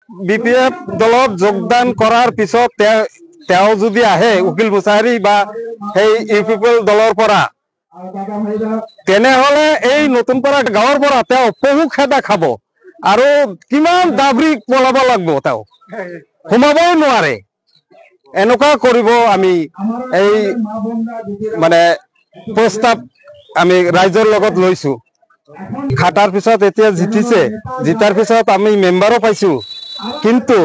BPF দলত যোগদান কৰাৰ পিছত তেওঁ যদি আহে উকিল মুছাহাৰী বা সেই ইউপিপিএল দলৰ পৰা তেনেহলে এই নতুনপাৰা গাঁৱৰ পৰা তেওঁ পহু খেদা খাব আৰু কিমান দাবৰি পলাব লাগিব তেওঁ সোমাবই নোৱাৰে এনেকুৱা কৰিব আমি এই মানে প্ৰস্তাৱ আমি ৰাইজৰ লগত লৈছো খাটাৰ পিছত এতিয়া জিতিছে জিতাৰ পিছত আমি মেম্বাৰো পাইছো কিন্তু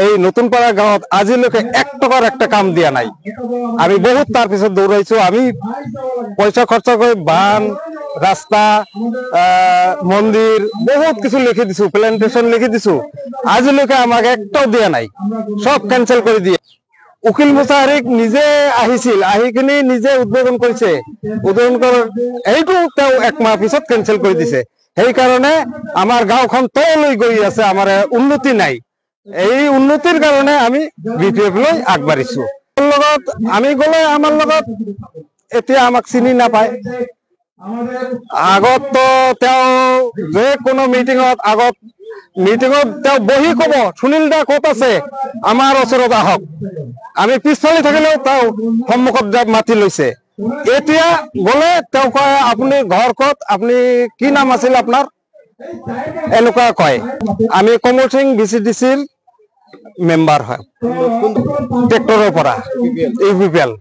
এই নতুনপাৰা গাঁৱত আজিলৈকে 1 টকাৰ একটা কাম দিয়া নাই আমি বহুত তাৰ পিছত দৌৰাইছো আমি পয়সা খরচ করে বান রাস্তা মন্দির বহুত কিছু লিখি দিছো প্ল্যান্টেশন লিখি দিছো আজিলৈকে আমাক একটাও দিয়া নাই সব ক্যান্সেল করে দিয়ে উকিল মুছাহাৰীক নিজে আহিছিল আহি কিনি নিজে উদ্বোধন কৰিছে উদ্বোধন কৰাৰ এইটো তেওঁ 1 মাহ পিছত ক্যান্সেল কৰি দিছে সেই কাৰণে আমাৰ গাঁওখন তললৈ গৈ আছে আমাৰ উন্নতি নাই এই উন্নতিৰ কাৰণে আমি বিপিএফ লৈ আগবাঢ়িছো লগত আমি গলে আমাৰ লগত এতিয়া আমাক চিনি নাপায় আগত তো তেওঁ যে কোনো মিটিংত আগত মিটিংত তেওঁ বহি কব সুনীল দা কত আছে আমাৰ ওচৰত আহক আমি পিছফালে থাকিলেও তেওঁ সন্মুখত মাতি লৈছে এতিয়া গলে তেওঁ কয় আপুনি ঘৰ কত আপুনি কি নাম আছিল আপোনাৰ এনেকুৱা কয় আমি কমল সিং বিচিডিসিৰ মেম্বাৰ হয় ট্ৰেক্টৰৰ পৰা ইউপিপিএল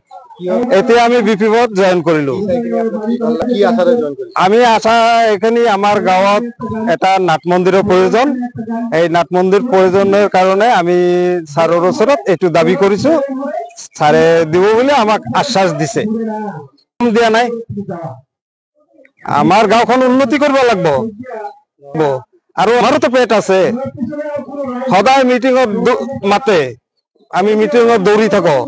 এতিয়া আমি বিপিএফত জয়েন কৰিলো আমি আশা এখানে আমাৰ গাঁৱত এটা নাট মন্দিৰৰ প্ৰয়োজন এই নাট মন্দিৰ প্ৰয়োজনৰ কাৰণে আমি ছাৰৰ ওচৰত এইটো দাবী কৰিছো ছাৰে দিব বুলি আমাক আশ্বাস দিছে দিয়া নাই আমাৰ গাঁওখন উন্নতি কৰিব লাগিব আৰু আমাৰতো পেট আছে সদায় মিটিংত মাতে আমি মিটিংত দৌৰি থাকো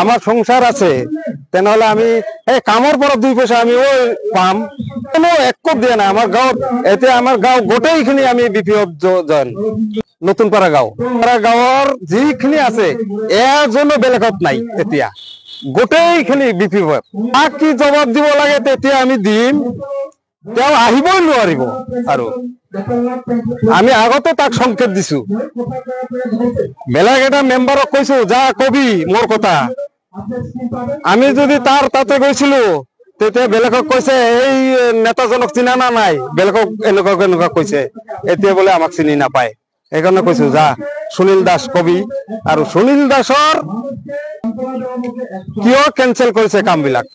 আমাৰ সংসাৰ আছে তেনেহলে আমি এই কামৰ পৰা 2 পয়সা আমি ওই পাম কোনো একো দিয়া নাই আমাৰ গাঁৱত এতিয়া আমাৰ গাঁও গোটেইখিনি আমি বিপিএফ জয়েন নতুনপাৰা গাঁৱৰ যিখিনি আছে এজনো বেলেগত নাই এতিয়া গোটেইখিনি বিপিএফ কি জবাব দিব লাগে তেতিয়া আমি দিম তেওঁ আহিবই নোৱাৰিব আৰু আমি আগতে তাক সংকেত দিছো বেলেগ এটা মেম্বাৰক কৈছো যা কবি মোৰ কথা আমি যদি তার তাতে গৈছিলো তেতিয়া বেলেগক কৈছে এই নেতাজনক চিনা না নাই বেলেগক এনেকুৱা কৈছে এতিয়া বলে আমাক চিনি নাপায় এইকাৰণে কৈছো যা সুনীল দাস কবি আৰু সুনীল দাসৰ কিয় কেনসেল কৰিছে কামবিলাক